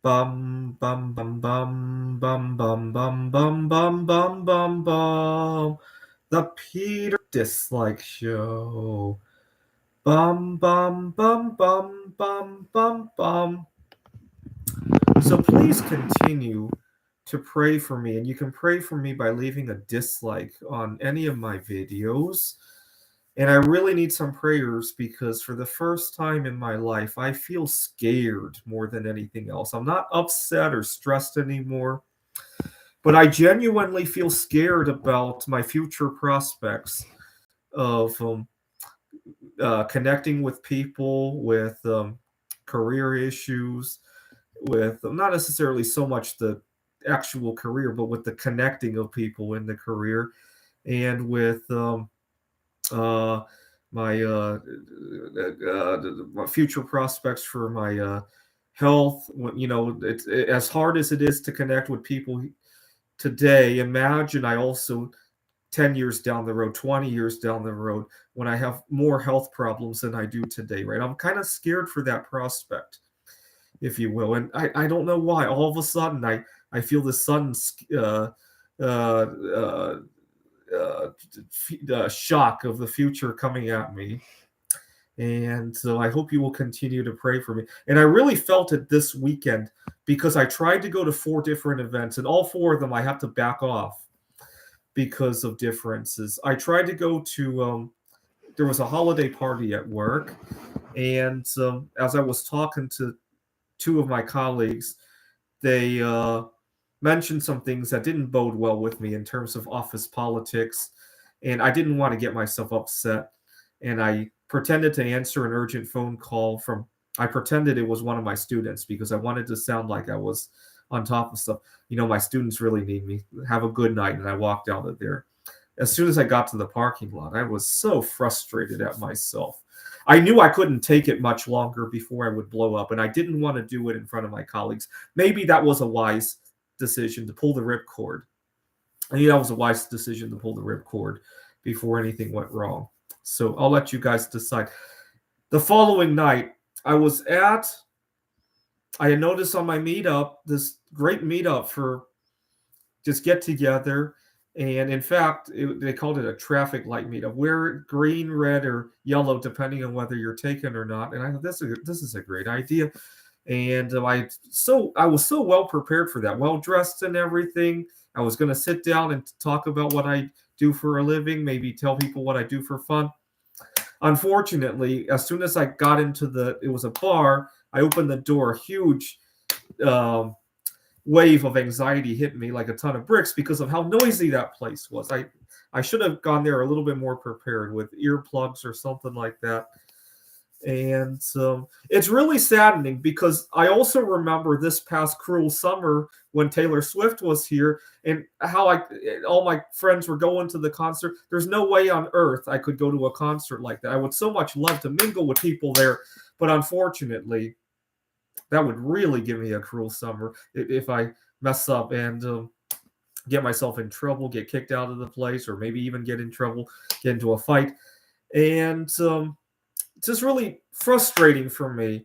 Bum bum bum bum bum bum bum bum bum bum bum bum. The Peter Dislike Show. Bum bum bum bum bum bum bum. So please continue to pray for me, and you can pray for me by leaving a dislike on any of my videos. And I really need some prayers because for the first time in my life, I feel scared more than anything else. I'm not upset or stressed anymore, but I genuinely feel scared about my future prospects of connecting with people, with career issues, with not necessarily so much the actual career, but with the connecting of people in the career, and with uh, my my future prospects for my health. As hard as it is to connect with people today, imagine I also 10 years down the road, 20 years down the road, when I have more health problems than I do today, right? I'm kind of scared for that prospect, if you will. And I don't know why. All of a sudden, I feel this sudden uh, uh, shock of the future coming at me. And so I hope you will continue to pray for me. And I really felt it this weekend because I tried to go to 4 different events, and all 4 of them I have to back off because of differences. I tried to go to, there was a holiday party at work, and as I was talking to 2 of my colleagues, they mentioned some things that didn't bode well with me in terms of office politics, and I didn't want to get myself upset. And I pretended to answer an urgent phone call from. I pretended it was one of my students because I wanted to sound like I was on top of stuff. My students really need me. Have a good night, and I walked out of there. As soon as I got to the parking lot, I was so frustrated at myself. I knew I couldn't take it much longer before I would blow up, and I didn't want to do it in front of my colleagues. Maybe that was a wise decision to pull the ripcord. I think that was a wise decision to pull the ripcord before anything went wrong. So I'll let you guys decide. The following night, I had noticed on my meetup, this great meetup for just get together. And in fact, they called it a traffic light meetup. Wear green, red, or yellow, depending on whether you're taken or not. And I thought this is a great idea. And I was so well prepared for that, well dressed and everything. I was going to sit down and talk about what I do for a living, maybe tell people what I do for fun. Unfortunately, as soon as I got it was a bar. I opened the door, a huge um, wave of anxiety hit me like a ton of bricks because of how noisy that place was. I should have gone there a little bit more prepared with earplugs or something like that. And it's really saddening because I also remember this past cruel summer when Taylor Swift was here and how all my friends were going to the concert. There's no way on earth I could go to a concert like that. I would so much love to mingle with people there, but unfortunately, that would really give me a cruel summer if I mess up and get myself in trouble, get kicked out of the place, or maybe even get in trouble, get into a fight. And it's just really frustrating for me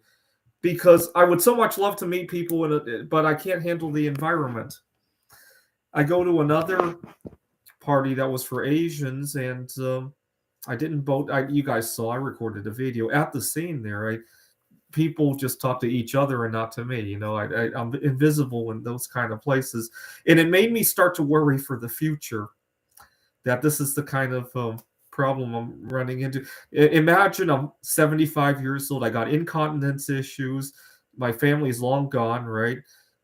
because I would so much love to meet people, but I can't handle the environment. I go to another party that was for Asians, and I didn't vote. You guys saw I recorded a video at the scene there. People just talk to each other and not to me. I'm invisible in those kind of places, and it made me start to worry for the future that this is the kind of problem I'm running into. Imagine I'm 75 years old. I got incontinence issues. My family's long gone, right?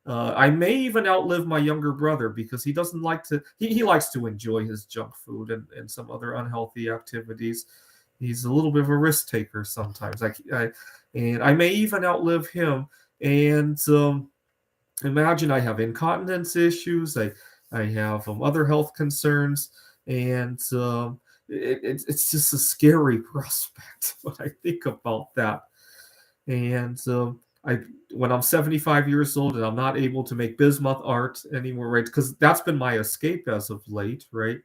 I may even outlive my younger brother because he doesn't like to. He likes to enjoy his junk food and some other unhealthy activities. He's a little bit of a risk taker sometimes. And I may even outlive him. And imagine I have incontinence issues. I have other health concerns, and it's just a scary prospect when I think about that. And I when I'm 75 years old and I'm not able to make bismuth art anymore, right? Because that's been my escape as of late, right?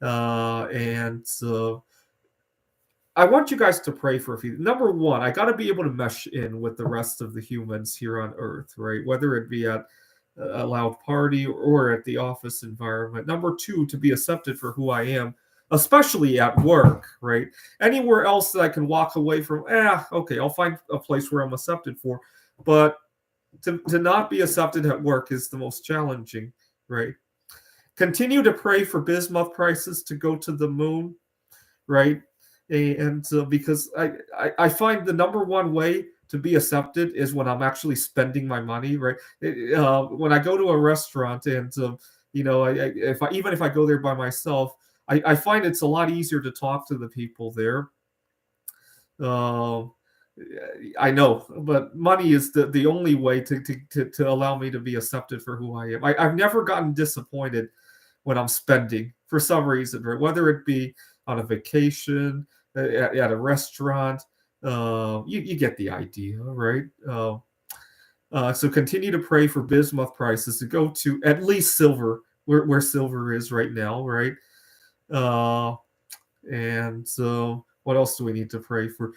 And I want you guys to pray for a few. Number one, I got to be able to mesh in with the rest of the humans here on Earth, right? Whether it be at a loud party or at the office environment. Number two, to be accepted for who I am, especially at work, right? Anywhere else that I can walk away from, okay, I'll find a place where I'm accepted for. But to not be accepted at work is the most challenging, right? Continue to pray for bismuth prices to go to the moon, right? And because I find the number one way to be accepted is when I'm actually spending my money, right? When I go to a restaurant and even if I go there by myself, I find it's a lot easier to talk to the people there. I know, but money is the only way to allow me to be accepted for who I am. I've never gotten disappointed when I'm spending for some reason, right? Whether it be on a vacation, at a restaurant, you get the idea, right? So continue to pray for bismuth prices to go to at least silver, where silver is right now, right? And so what else do we need to pray for?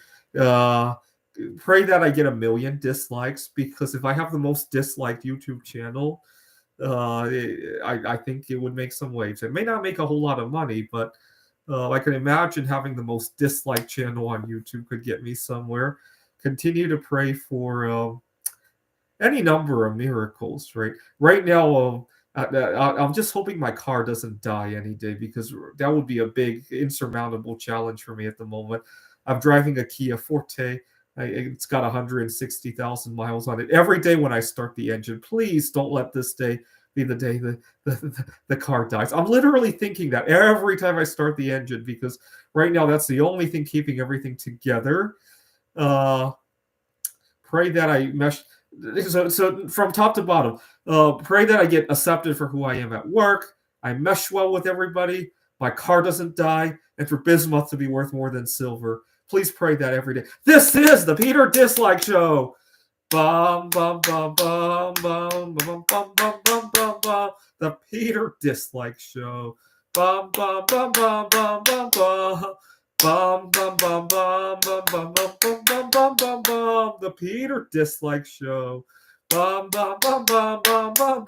Pray that I get 1 million dislikes, because if I have the most disliked YouTube channel, I think it would make some waves. It may not make a whole lot of money, but I can imagine having the most disliked channel on YouTube could get me somewhere. Continue to pray for any number of miracles, right? Right now, I'm just hoping my car doesn't die any day, because that would be a big, insurmountable challenge for me at the moment. I'm driving a Kia Forte. It's got 160,000 miles on it. Every day when I start the engine, please don't let this day be the day the car dies. I'm literally thinking that every time I start the engine, because right now that's the only thing keeping everything together. Pray that I mesh. So from top to bottom, pray that I get accepted for who I am at work. I mesh well with everybody. My car doesn't die, and for bismuth to be worth more than silver. Please pray that every day. This is the Peter Dislike Show. Bum, bum, bum, bum, bum, bum, bum, bum, bum, bum, bum. The Peter Dislike Show. Bum, bum, bum, bum, bum, bum, bum. Bum, bum, bum, bum, bum, bum, bum, bum, bum, bum, bum, bum. The Peter Dislike Show. Bum, bum, bum, bum, bum, bum.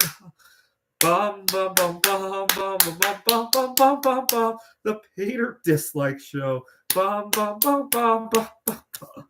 Bum, bum, bum, bum, bum, bum, bum, bum, bum, bum, bum. The Peter Dislike Show. Bum, bum, bum, bum, bum, bum.